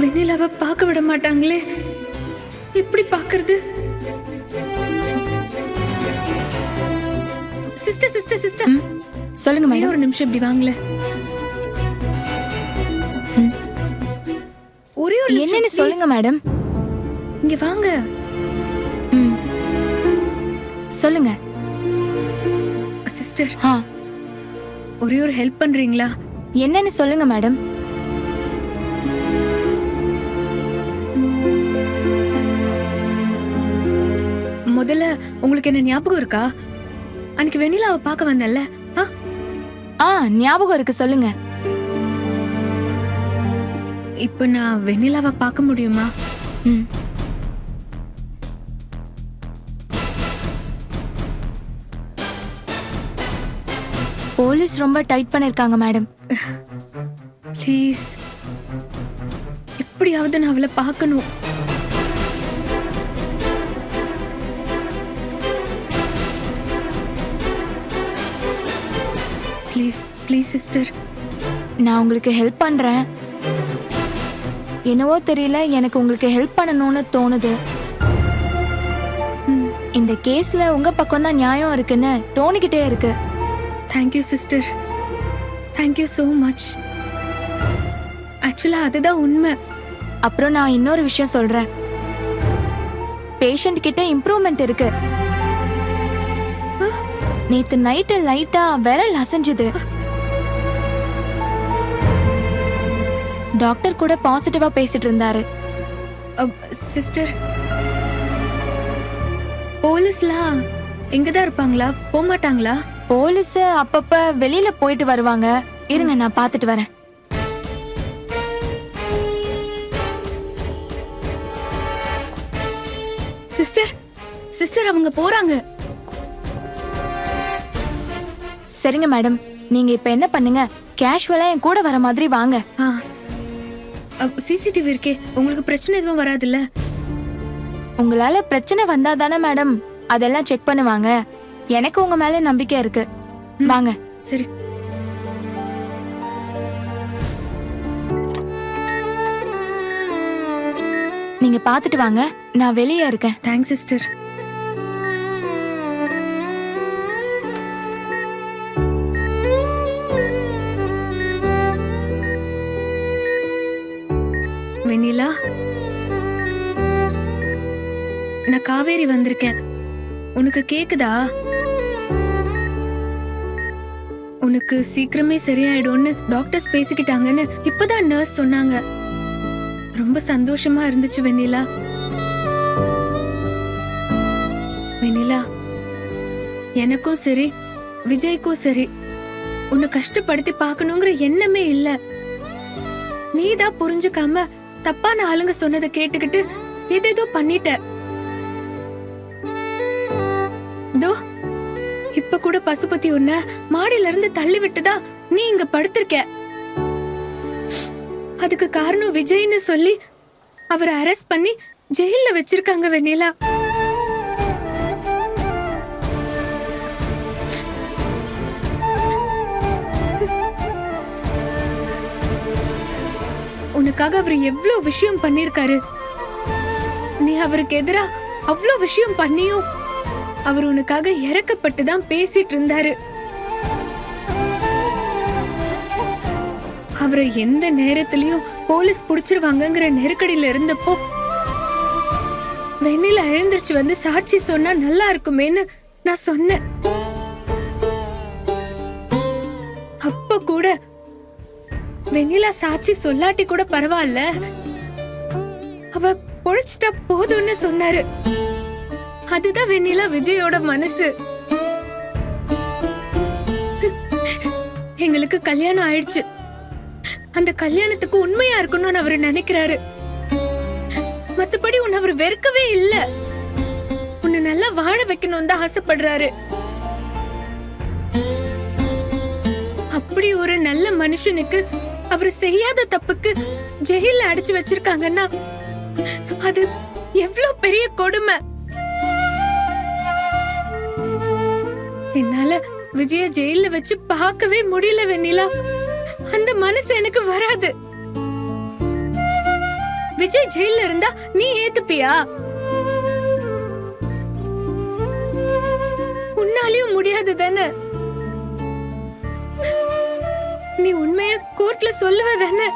வெண்ணிலாவை பார்க்க விட மாட்டாங்களே, எப்படி பார்க்கறது? சிஸ்டர் சிஸ்டர் சிஸ்டர் சொல்லுங்க மேடம். ஒரு நிமிஷம் இப்படி வாங்கல. ஒரே ஒரு என்னன்னு சொல்லுங்க மேடம். இங்க வாங்க. சொல்லுங்க சிஸ்டர், ஆ ஒரே ஒரு ஹெல்ப் பண்றீங்களா? என்னன்னு சொல்லுங்க மேடம். முதல்ல உங்களுக்கு என்ன ஞாபகம் இருக்கா? அன்னைக்கு வெண்ணிலாவை பார்க்க வந்தேன்ல. ஞாபகம் இருக்கு, சொல்லுங்க. இப்ப நான் வெண்ணிலாவை பார்க்க முடியுமா? போலீஸ் ரொம்ப டைட் பண்ணிருக்காங்க மேடம். ப்ளீஸ், எப்படியாவது நான் அவளை பார்க்கணும். Please please sister. நான் உங்களுக்கு ஹெல்ப் பண்றேன். என்னவோ தெரியல, எனக்கு உங்களுக்கு ஹெல்ப் பண்ணணும்னு தோணுது. இந்த கேஸ்ல உங்க பக்கம் தான் நியாயம் இருக்குன்னு தோணிக்கிட்டே இருக்கு. Thank you sister, thank you so much. ஆக்சுவலா அதுதான் உண்மை. அப்புறம் நான் இன்னொரு விஷயம் சொல்றேன். பேஷண்ட் கிட்ட இம்ப்ரூவ்மெண்ட் இருக்கு. நேத்து நைட்டு லைட்டா விரல் அசைஞ்சது. டாக்டர் கூட பாசிட்டிவா பேசிட்டு இருந்தாரு. சிஸ்டர், போலீஸ்லாம் இங்கதான் இருப்பாங்களா? போக மாட்டாங்களா? போலீஸ் அப்பப்ப வெளியில போயிட்டு வருவாங்க. இருங்க, நான் பாத்துட்டு வரேன். சிஸ்டர் சிஸ்டர், அவங்க போறாங்க. சரிங்க மேடம், நீங்க இப்ப என்ன பண்ணுங்க, கேஷுவலா என் கூட வர மாதிரி வாங்க. சிசிடிவி இருக்கே, உங்களுக்கு பிரச்சனை எதுவும் வராதுல்ல? உங்களால பிரச்சனை வந்தா தானே மேடம் அதெல்லாம் செக் பண்ணுவாங்க. எனக்கு உங்க மேல நம்பிக்கை இருக்கு. வாங்க. சரி. நீங்க பாத்துட்டு வாங்க, நான் வெளியே இருக்கேன். Thanks sister. வெண்ணிலா, நான் காவேரி வந்திருக்கேன். உனக்கு கேக்குதா? உனக்கு சீக்கிரமே சரியாயிடும்னு டாக்டர்ஸ் பேசிக்கிட்டாங்கன்னு இப்பதான் நர்ஸ் சொன்னாங்க. ரொம்ப சந்தோஷமா இருந்துச்சு வெண்ணிலா. வெண்ணிலா, எனக்கும் சரி விஜய்க்கும் சரி உன்னை கஷ்டப்படுத்தி பார்க்கணுங்கிற எண்ணமே இல்ல. நீதான் புரிஞ்சுக்காம தப்பான ஆளுங்க சொன்னதை கேட்டுக்கிட்டு ஏதேதோ பண்ணிட்ட. தோ இப்ப கூட பசுபதி உன்னை மாடியில இருந்து தள்ளி விட்டுதா நீ இங்க படுத்திருக்க. அதுக்கு காரணம் விஜய்னு சொல்லி அவரை அரெஸ்ட் பண்ணி ஜெயில்ல வச்சிருக்காங்க வெண்ணிலா. உனக்காக அவர் எவ்வளவு விஷயம் பண்ணிருக்காரு. நீ அவருக்கு எதிரா அவ்வளவு விஷயம் பண்ணியும் அவர் உனக்காக இறக்கப்பட்டு தான் பேசிட்டு இருந்தாரு. அவரை எந்த நேரத்திலயும் போலீஸ் புடிச்சிருவாங்கங்கிற நெருக்கடியில இருந்தப்போ வெண்ணில எழுந்திருச்சு வந்து சாட்சி சொன்னா நல்லா இருக்குமேன்னு நான் சொன்னேன். அப்ப கூட வெண்ணிலா சாட்சி சொல்லாட்டி கூட பரவாயில்ல, அவ பொழைச்சிட்டா போதும்னு சொன்னாரு. அதுதான் வெண்ணிலா விஜயோட மனசு. எங்களுக்கு கல்யாணம் ஆயிடுச்சு. அந்த கல்யாணத்துக்கு உண்மையா இருக்கணும்னு அவரு நினைக்கிறாரு. மத்தபடி உன்னை அவர் வெறுக்கவே இல்ல. உன்னை நல்லா வாழ வைக்கணும் தான் ஆசைப்படுறாரு. அப்படி ஒரு நல்ல மனுஷனுக்கு அவர் செய்யாத தப்புக்கு ஜெயில அடைச்சு வச்சிருக்காங்கன்னா அது எவ்வளவு பெரிய கொடுமை. என்னால விஜய ஜெயில வச்சு பார்க்கவே முடியல வெண்ணிலா. அந்த மனசு எனக்கு வராது. விஜய் ஜெயில இருந்தா நீ ஏத்துப்பியா? உன்னாலையும் முடியாது தானே? நீ உண்மைய கோர்ட்ல சொல்லுவ தானே?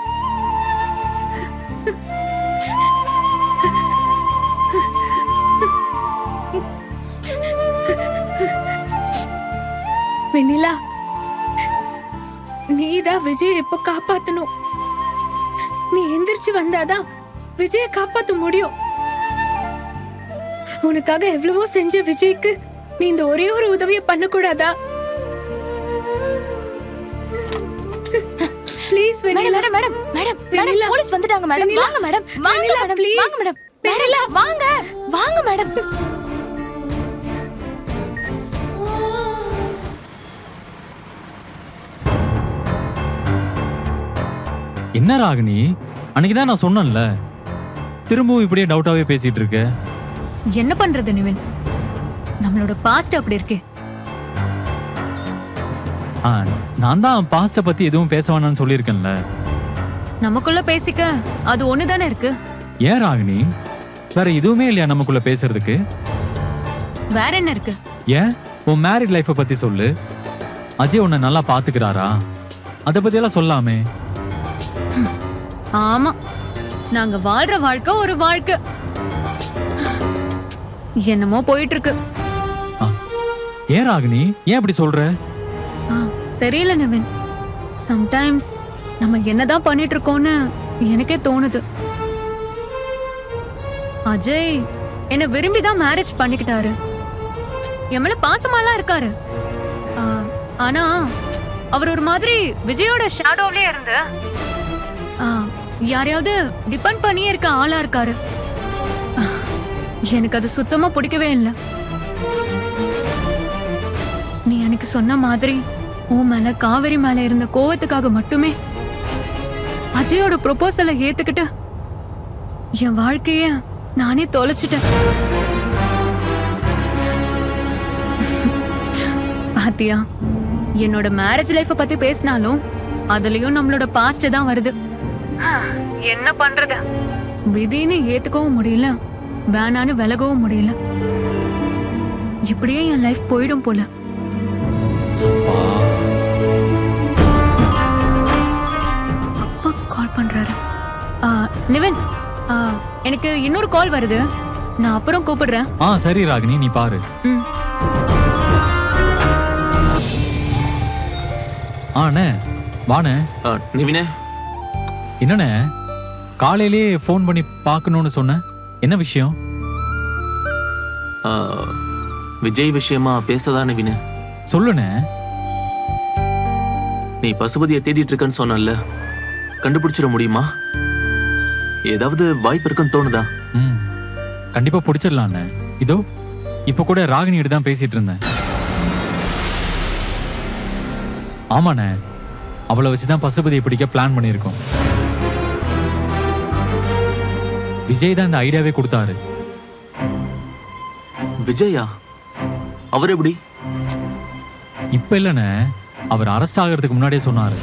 வெண்ணிலா, நீதான் விஜய் இப்ப காப்பாத்தணும். நீ எந்திரிச்சு வந்தாதான் விஜய காப்பாத்த முடியும். உனக்காக எவ்வளவோ செஞ்ச விஜய்க்கு நீ இந்த ஒரே ஒரு உதவிய பண்ணக்கூடாதா? Please Vennila. Madam madam madam madam Vennila. Police வந்துட்டாங்க மேடம். வெண்ணிலா. வாங்க மேடம், வாங்க வெண்ணிலா, மேடம், please. வாங்க மேடம். மேடம் வாங்க, வாங்க மேடம். என்ன ராகினி, அன்னைக்குதான் நான் சொன்னேன்ல, திரும்பவும் இப்படியே டவுட்டாவே பேசிட்டு இருக்க. என்ன பண்றது நிவின், நம்மளோட பாஸ்ட் அப்படி இருக்கே. நான் தான் பாஸ்ட பத்தி எதுவும் பேச வேணாம்னு சொல்லியிருக்கேன்ல. நமக்குள்ள பேசிக்க அது ஒண்ணுதானே இருக்கு. ஏன் ராகினி, வேற எதுவுமே இல்லையா நமக்குள்ள பேசுறதுக்கு? வேற என்ன இருக்கு? ஏன் உன் மேரிட் லைஃப பத்தி சொல்லு. அஜய் உன்னை நல்லா பாத்துக்கிறாரா? அத பத்தி எல்லாம் சொல்லாமே. ஆமா, நாங்க வாழ்ற வாழ்க்கை ஒரு வாழ்க்கை. என்னமோ போயிட்டு இருக்கு. ஏன் ராகினி, ஏன் அப்படி சொல்ற? தெரியல நிவின், சம்டைம்ஸ் நம்ம என்னதான் பண்ணிட்டு இருக்கோம்னு எனக்கே தோணுது. அஜய் என்ன விரும்பிதான் மேரேஜ் பண்ணிக்கிட்டாரு. என் மேல பாசமாலாம் இருக்காரு. ஆனா அவர் ஒரு மாதிரி விஜயோட ஷேடோவ்லயே இருந்து யாரையாவது டிபெண்ட் பண்ணியே இருக்க ஆளா இருக்காரு. எனக்கு அது சுத்தமா பிடிக்கவே இல்லை. நீ எனக்கு சொன்ன மாதிரி உன் மேல காவேரி மேல இருந்த கோவத்துக்காக மட்டுமே அஜயோட ப்ரொபோசலை ஏத்துக்கிட்டு என் வாழ்க்கைய நானே தொலைச்சிட்டேன். பாத்தியா, என்னோட மேரேஜ் லைஃப பத்தி பேசினாலும் அதுலயும் நம்மளோட பாஸ்ட் தான் வருது. என்ன பண்றது? விதின்னு ஏத்துக்கவும் முடியல, வேணான்னு விலகவும் முடியல. இப்படியே என் லைஃப் போயிடும் போல. அப்பா கால் பண்றாரு. நிவின், எனக்கு இன்னொரு கால் வருது, நான் அப்புறம் கூப்பிடுறேன். சரி ராகினி, நீ பாரு. அண்ணே வாண்ணே. நிவினே, என்னண்ணே காலையிலேயே ஃபோன் பண்ணி பார்க்கணும்னு சொன்ன, என்ன விஷயம்? விஜய் விஷயமா பேசதா நிவினே? சொல்லுண்ணே. நீ பசுபதியை தேடிட்டு இருக்கன்னு சொன்னல, கண்டுபிடிச்சிட முடியுமா? ஏதாவது வாய்ப்பு இருக்குன்னு தோணுதா? கண்டிப்பா பிடிச்சிடலாண்ணே. இதோ இப்ப கூட ராகினியிட்ட தான் பேசிட்டு இருந்தேன். ஆமாண்ணே, அவளை வச்சுதான் பசுபதியை பிடிக்க பிளான் பண்ணியிருக்கோம். விஜய் தான் இந்த ஐடியாவே கொடுத்தாரு. விஜயா? அவர் எப்படி? இப்ப இல்லண்ணே, அவர் அரெஸ்ட் ஆகிறதுக்கு முன்னாடியே சொன்னாரு.